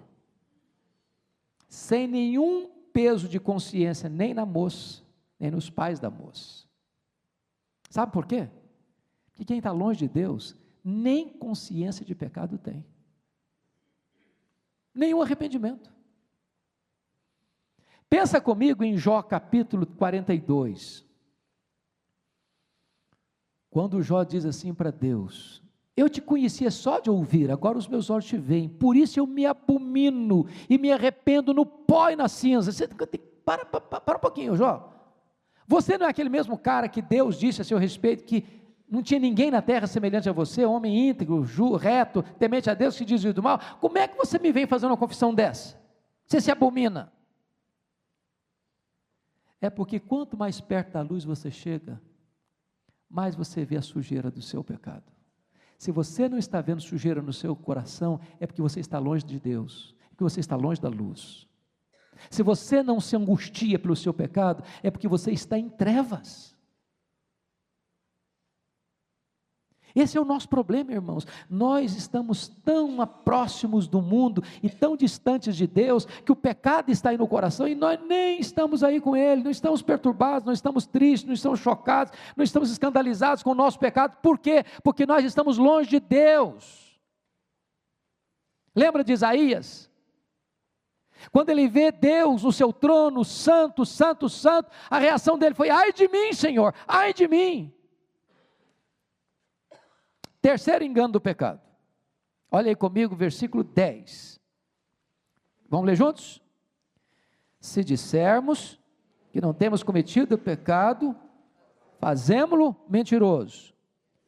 Sem nenhum peso de consciência, nem na moça, nem nos pais da moça. Sabe por quê? Porque quem está longe de Deus, nem consciência de pecado tem. Nenhum arrependimento. Pensa comigo em Jó capítulo 42. Quando Jó diz assim para Deus, eu te conhecia só de ouvir, agora os meus olhos te veem, por isso eu me abomino e me arrependo no pó e na cinza. Você, para um pouquinho, Jó. Você não é aquele mesmo cara que Deus disse a seu respeito que não tinha ninguém na terra semelhante a você, homem íntegro, reto, temente a Deus, que desvia do mal? Como é que você me vem fazendo uma confissão dessa? Você se abomina. É porque quanto mais perto da luz você chega, mais você vê a sujeira do seu pecado. Se você não está vendo sujeira no seu coração, é porque você está longe de Deus, é porque você está longe da luz. Se você não se angustia pelo seu pecado, é porque você está em trevas. Esse é o nosso problema, irmãos. Nós estamos tão próximos do mundo e tão distantes de Deus, que o pecado está aí no coração e nós nem estamos aí com Ele, não estamos perturbados, não estamos tristes, não estamos chocados, não estamos escandalizados com o nosso pecado. Por quê? Porque nós estamos longe de Deus. Lembra de Isaías? Quando ele vê Deus no seu trono, santo, santo, santo, a reação dele foi: ai de mim, Senhor, ai de mim. Terceiro engano do pecado. Olha aí comigo, versículo 10. Vamos ler juntos? Se dissermos que não temos cometido pecado, fazemo-lo mentiroso,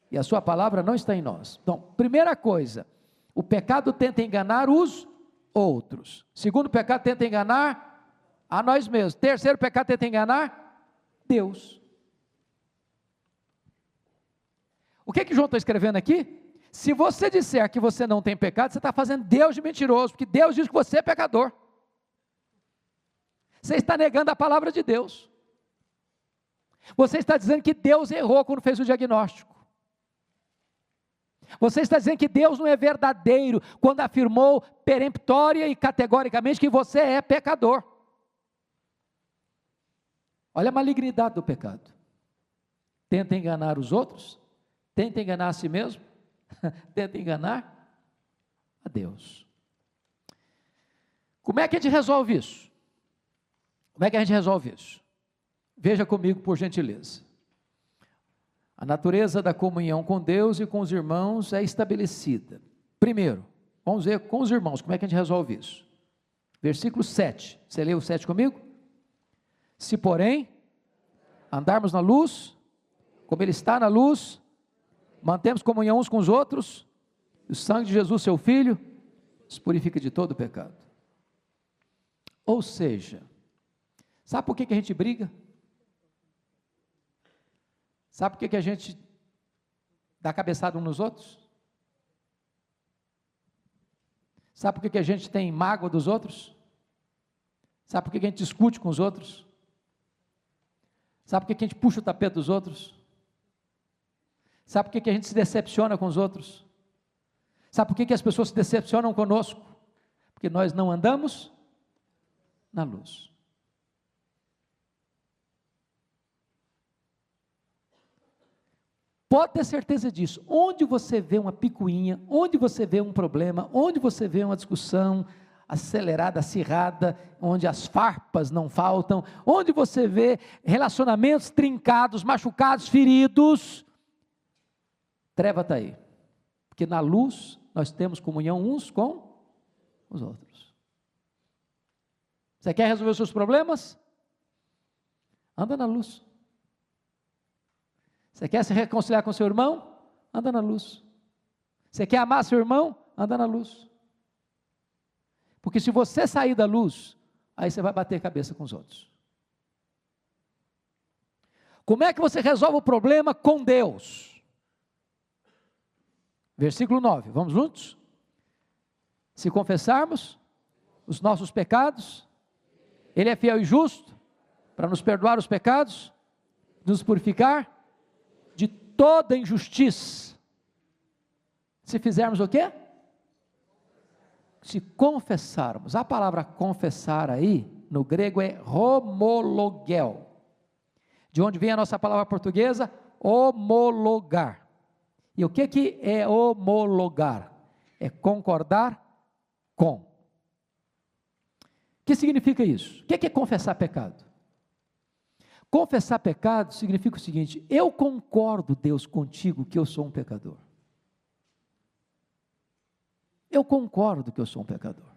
e a sua palavra não está em nós. Então, primeira coisa, o pecado tenta enganar os outros. Segundo pecado, tenta enganar a nós mesmos. Terceiro pecado, tenta enganar Deus. O que João está escrevendo aqui? Se você disser que você não tem pecado, você está fazendo Deus de mentiroso, porque Deus diz que você é pecador. Você está negando a palavra de Deus. Você está dizendo que Deus errou quando fez o diagnóstico. Você está dizendo que Deus não é verdadeiro quando afirmou peremptória e categoricamente que você é pecador. Olha a malignidade do pecado. Tenta enganar os outros, tenta enganar a si mesmo, tenta enganar a Deus. Como é que a gente resolve isso? Como é que a gente resolve isso? Veja comigo, por gentileza. A natureza da comunhão com Deus e com os irmãos é estabelecida. Primeiro, vamos ver com os irmãos, como é que a gente resolve isso? Versículo 7, você leu o 7 comigo? Se porém, andarmos na luz, como Ele está na luz, mantemos comunhão uns com os outros, e o sangue de Jesus, seu Filho, nos purifica de todo pecado. Ou seja, sabe por que a gente briga? Sabe por que a gente dá cabeçada uns nos outros? Sabe por que a gente tem mágoa dos outros? Sabe por que a gente discute com os outros? Sabe por que a gente puxa o tapete dos outros? Sabe por que a gente se decepciona com os outros? Sabe por que as pessoas se decepcionam conosco? Porque nós não andamos na luz. Pode ter certeza disso. Onde você vê uma picuinha, onde você vê um problema, onde você vê uma discussão acelerada, acirrada, onde as farpas não faltam, onde você vê relacionamentos trincados, machucados, feridos, treva está aí. Porque na luz nós temos comunhão uns com os outros. Você quer resolver os seus problemas? Anda na luz. Você quer se reconciliar com seu irmão? Anda na luz. Você quer amar seu irmão? Anda na luz. Porque se você sair da luz, aí você vai bater cabeça com os outros. Como é que você resolve o problema com Deus? Versículo 9, vamos juntos? Se confessarmos os nossos pecados, Ele é fiel e justo para nos perdoar os pecados, nos purificar de toda injustiça. Se fizermos o quê? Se confessarmos. A palavra confessar aí, no grego é homologel, de onde vem a nossa palavra portuguesa, homologar. E o que é homologar? É concordar com. O que significa isso? O que é confessar pecado? Confessar pecado significa o seguinte: eu concordo, Deus, contigo que eu sou um pecador. Eu concordo que eu sou um pecador.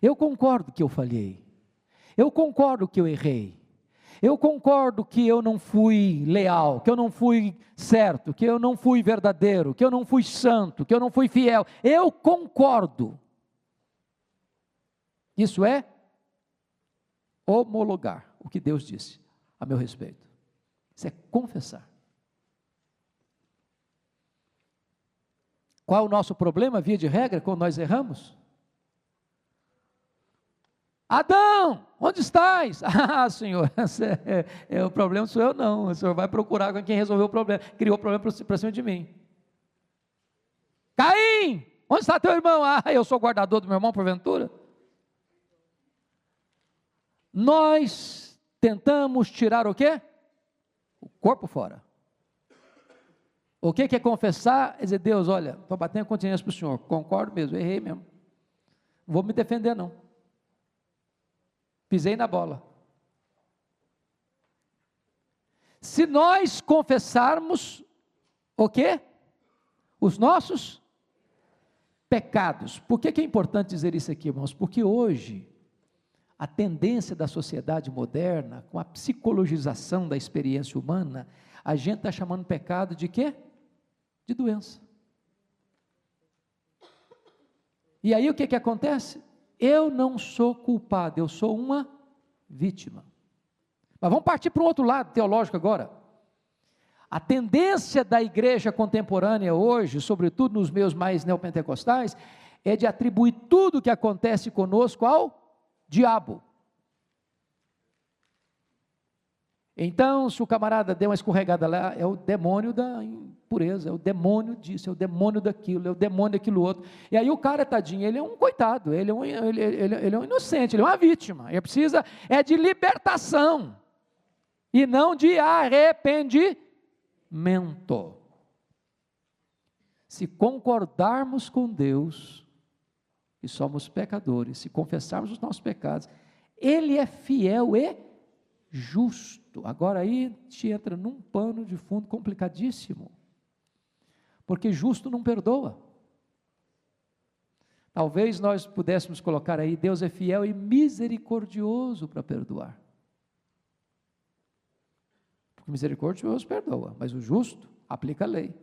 Eu concordo que eu falhei. Eu concordo que eu errei. Eu concordo que eu não fui leal, que eu não fui certo, que eu não fui verdadeiro, que eu não fui santo, que eu não fui fiel. Eu concordo. Isso é homologar o que Deus disse a meu respeito. Isso é confessar. Qual o nosso problema, via de regra, quando nós erramos? Adão, onde estás? Ah, Senhor, o problema sou eu não, o Senhor vai procurar com quem resolveu o problema, criou o problema para cima de mim. Caim, onde está teu irmão? Ah, eu sou guardador do meu irmão, porventura? Nós tentamos tirar o quê? O corpo fora. O que é confessar? É dizer, Deus, olha, estou batendo continência para o Senhor, concordo mesmo, errei mesmo, não vou me defender não, pisei na bola. Se nós confessarmos o quê? Os nossos pecados. Por que é importante dizer isso aqui, irmãos? Porque hoje, a tendência da sociedade moderna, com a psicologização da experiência humana, a gente está chamando pecado de quê? De doença. E aí o que acontece? Eu não sou culpado, eu sou uma vítima. Mas vamos partir para um outro lado teológico agora. A tendência da igreja contemporânea hoje, sobretudo nos meios mais neopentecostais, é de atribuir tudo o que acontece conosco ao diabo. Então, se o camarada deu uma escorregada lá, é o demônio da impureza, é o demônio disso, é o demônio daquilo, é o demônio daquilo outro. E aí o cara, tadinho, ele é um coitado, ele é um inocente, ele é uma vítima. Ele precisa de libertação e não de arrependimento. Se concordarmos com Deus, que somos pecadores, se confessarmos os nossos pecados, Ele é fiel e justo. Agora aí te entra num pano de fundo complicadíssimo, porque justo não perdoa. Talvez nós pudéssemos colocar aí, Deus é fiel e misericordioso para perdoar, porque o misericordioso perdoa, mas o justo aplica a lei.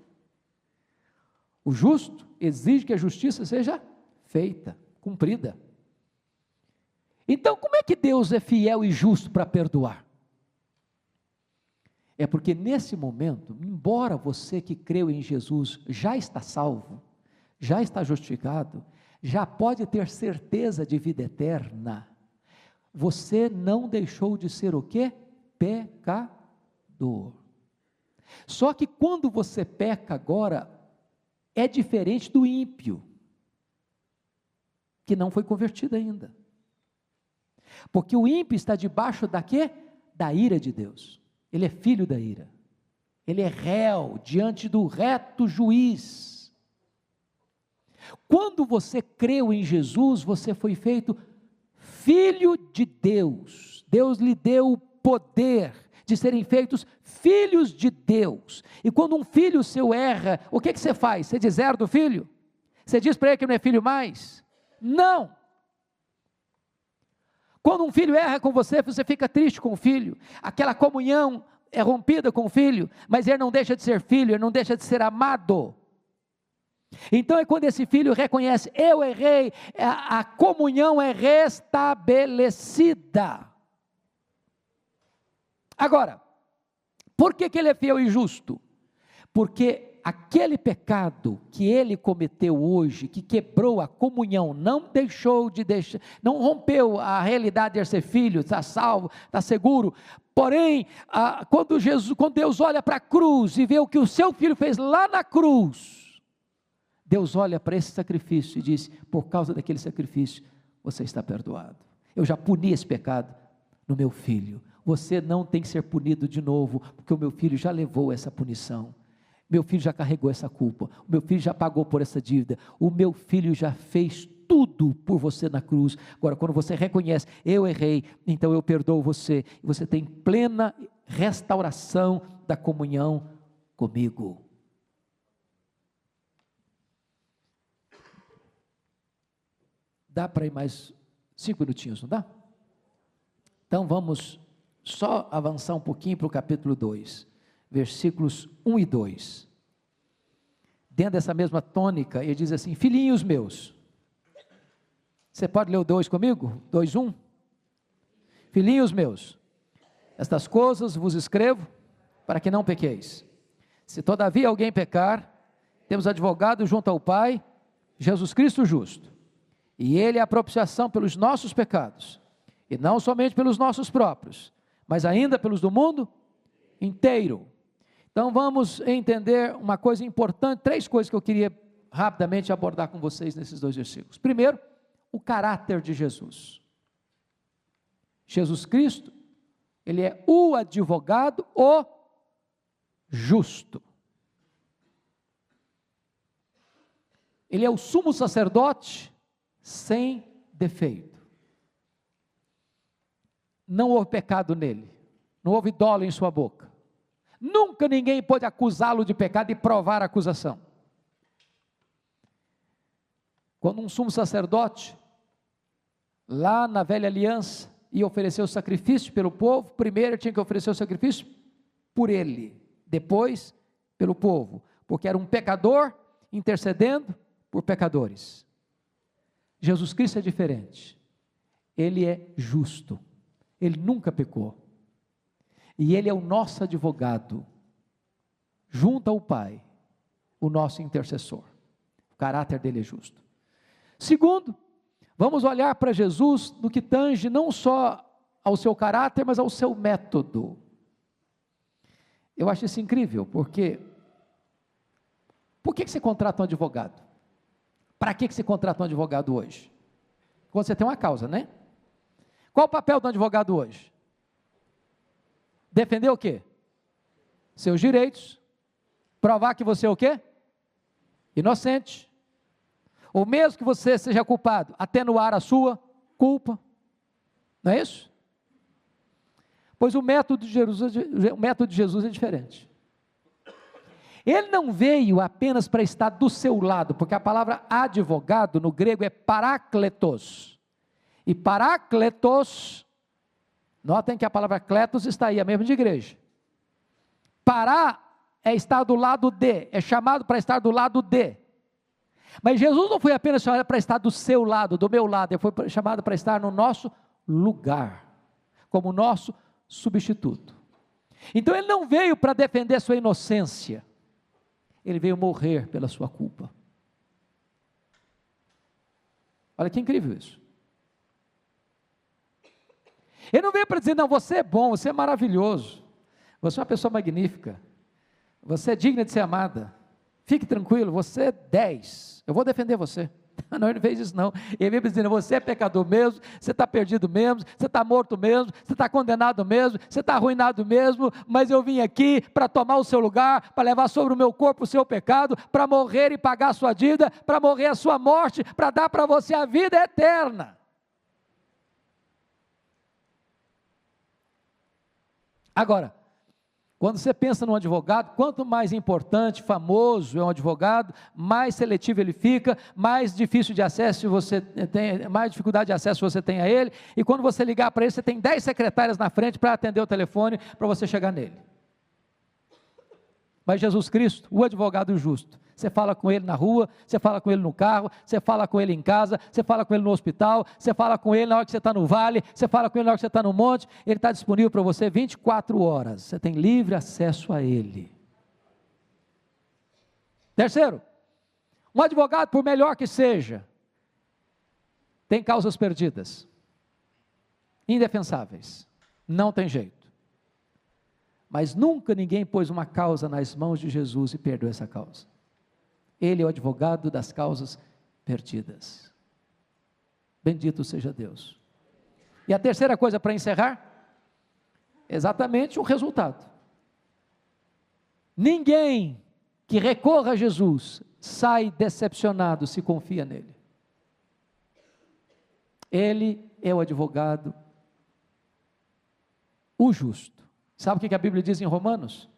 O justo exige que a justiça seja feita, cumprida. Então, como é que Deus é fiel e justo para perdoar? É porque nesse momento, embora você que creu em Jesus já está salvo, já está justificado, já pode ter certeza de vida eterna, você não deixou de ser o quê? Pecador. Só que quando você peca agora, é diferente do ímpio, que não foi convertido ainda. Porque o ímpio está debaixo da quê? Da ira de Deus. Ele é filho da ira. Ele é réu diante do reto juiz. Quando você creu em Jesus, você foi feito filho de Deus. Deus lhe deu o poder de serem feitos filhos de Deus. E quando um filho seu erra, o que você faz? Você deserda o filho? Você diz para ele que não é filho mais? Não. Quando um filho erra com você, você fica triste com o filho, aquela comunhão é rompida com o filho, mas ele não deixa de ser filho, ele não deixa de ser amado. Então é quando esse filho reconhece, eu errei, a comunhão é restabelecida. Agora, por que ele é fiel e justo? Porque aquele pecado que ele cometeu hoje, que quebrou a comunhão, não não rompeu a realidade de ser filho, está salvo, está seguro. Porém, quando Deus olha para a cruz e vê o que o seu filho fez lá na cruz, Deus olha para esse sacrifício e diz, por causa daquele sacrifício, você está perdoado. Eu já puni esse pecado no meu filho. Você não tem que ser punido de novo, porque o meu filho já levou essa punição. Meu filho já carregou essa culpa, o meu filho já pagou por essa dívida, o meu filho já fez tudo por você na cruz. Agora, quando você reconhece, eu errei, então eu perdoo você, e você tem plena restauração da comunhão comigo. Dá para ir mais 5 minutinhos, não dá? Então vamos só avançar um pouquinho para o capítulo 2. Versículos 1 e 2, dentro dessa mesma tônica, ele diz assim, filhinhos meus, você pode ler o 2 comigo? 2:1, filhinhos meus, estas coisas vos escrevo, para que não pequeis, se todavia alguém pecar, temos advogado junto ao Pai, Jesus Cristo justo. E Ele é a propiciação pelos nossos pecados, e não somente pelos nossos próprios, mas ainda pelos do mundo inteiro. Então vamos entender uma coisa importante, 3 coisas que eu queria rapidamente abordar com vocês nesses 2 versículos. Primeiro, o caráter de Jesus. Jesus Cristo, Ele é o advogado, o justo. Ele é o sumo sacerdote sem defeito. Não houve pecado nele, não houve dolo em sua boca. Nunca ninguém pôde acusá-lo de pecado e provar a acusação. Quando um sumo sacerdote, lá na velha aliança, ia oferecer o sacrifício pelo povo, primeiro ele tinha que oferecer o sacrifício por ele, depois pelo povo, porque era um pecador intercedendo por pecadores. Jesus Cristo é diferente, Ele é justo, Ele nunca pecou, e Ele é o nosso advogado, junto ao Pai, o nosso intercessor. O caráter dele é justo. Segundo, vamos olhar para Jesus no que tange não só ao seu caráter, mas ao seu método. Eu acho isso incrível, porque por que você contrata um advogado? Para que você contrata um advogado hoje? Quando você tem uma causa, né? Qual o papel do advogado hoje? Defender o quê? Seus direitos, provar que você é o quê? Inocente, ou mesmo que você seja culpado, atenuar a sua culpa, não é isso? Pois o método de Jesus é diferente. Ele não veio apenas para estar do seu lado, porque a palavra advogado no grego é parakletos, e parakletos, notem que a palavra kletos está aí, a mesma de igreja. Pará é estar do lado de, é chamado para estar do lado de. Mas Jesus não foi apenas chamado para estar do seu lado, do meu lado, ele foi chamado para estar no nosso lugar, como nosso substituto. Então ele não veio para defender sua inocência, ele veio morrer pela sua culpa. Olha que incrível isso. Ele não veio para dizer, não, você é bom, você é maravilhoso, você é uma pessoa magnífica, você é digna de ser amada, fique tranquilo, você é 10, eu vou defender você. Não, ele não fez isso não. Ele veio dizendo, você é pecador mesmo, você está perdido mesmo, você está morto mesmo, você está condenado mesmo, você está arruinado mesmo, mas eu vim aqui para tomar o seu lugar, para levar sobre o meu corpo o seu pecado, para morrer e pagar a sua dívida, para morrer a sua morte, para dar para você a vida eterna. Agora, quando você pensa num advogado, quanto mais importante, famoso é um advogado, mais seletivo ele fica, mais difícil de acesso você tem, mais dificuldade de acesso você tem a ele, e quando você ligar para ele, você tem 10 secretárias na frente para atender o telefone, para você chegar nele. Mas Jesus Cristo, o advogado justo, você fala com ele na rua, você fala com ele no carro, você fala com ele em casa, você fala com ele no hospital, você fala com ele na hora que você está no vale, você fala com ele na hora que você está no monte, ele está disponível para você 24 horas, você tem livre acesso a ele. Terceiro, um advogado, por melhor que seja, tem causas perdidas, indefensáveis, não tem jeito. Mas nunca ninguém pôs uma causa nas mãos de Jesus e perdoou essa causa. Ele é o advogado das causas perdidas. Bendito seja Deus. E a terceira coisa para encerrar, exatamente o resultado. Ninguém que recorra a Jesus sai decepcionado se confia nele. Ele é o advogado, o justo. Sabe o que a Bíblia diz em Romanos?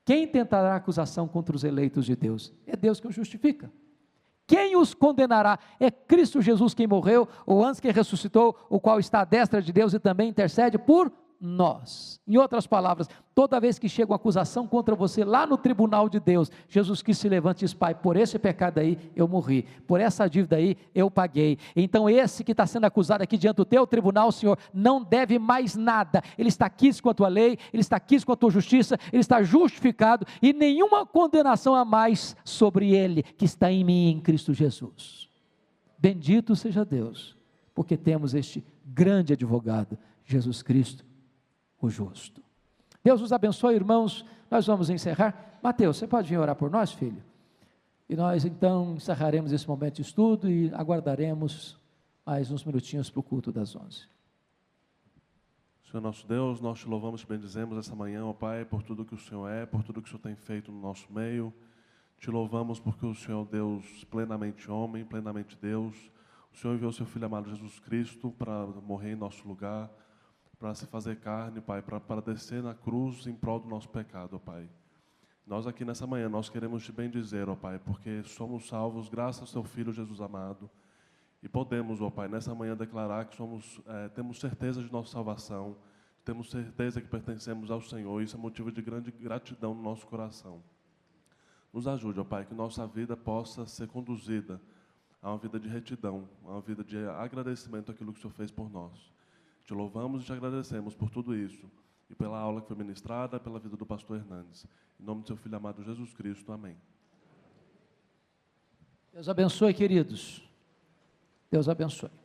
Quem tentará acusação contra os eleitos de Deus? É Deus que os justifica. Quem os condenará? É Cristo Jesus quem morreu, ou antes quem ressuscitou, o qual está à destra de Deus e também intercede por nós. Em outras palavras, toda vez que chega uma acusação contra você lá no tribunal de Deus, Jesus Cristo se levanta e diz: Pai, por esse pecado aí eu morri, por essa dívida aí eu paguei. Então esse que está sendo acusado aqui diante do teu tribunal, Senhor, não deve mais nada. Ele está quisto com a tua lei, ele está quisto com a tua justiça, ele está justificado e nenhuma condenação há mais sobre ele que está em mim, em Cristo Jesus. Bendito seja Deus, porque temos este grande advogado, Jesus Cristo, o justo. Deus os abençoe, irmãos. Nós vamos encerrar. Mateus, você pode vir orar por nós, filho? E nós então encerraremos esse momento de estudo e aguardaremos mais uns minutinhos para o culto das 11. Senhor nosso Deus, nós te louvamos e bendizemos essa manhã, ó Pai, por tudo que o Senhor é, por tudo que o Senhor tem feito no nosso meio. Te louvamos porque o Senhor é o Deus plenamente homem, plenamente Deus. O Senhor enviou seu Filho amado Jesus Cristo para morrer em nosso lugar, para se fazer carne, Pai, para descer na cruz em prol do nosso pecado, ó Pai. Nós aqui nessa manhã, nós queremos te bendizer, ó Pai, porque somos salvos graças ao seu Filho Jesus amado. E podemos, ó Pai, nessa manhã declarar que temos certeza de nossa salvação, temos certeza que pertencemos ao Senhor, e isso é motivo de grande gratidão no nosso coração. Nos ajude, ó Pai, que nossa vida possa ser conduzida a uma vida de retidão, a uma vida de agradecimento àquilo que o Senhor fez por nós. Te louvamos e te agradecemos por tudo isso, e pela aula que foi ministrada, pela vida do pastor Hernandes. Em nome do seu Filho amado Jesus Cristo, amém. Deus abençoe, queridos. Deus abençoe.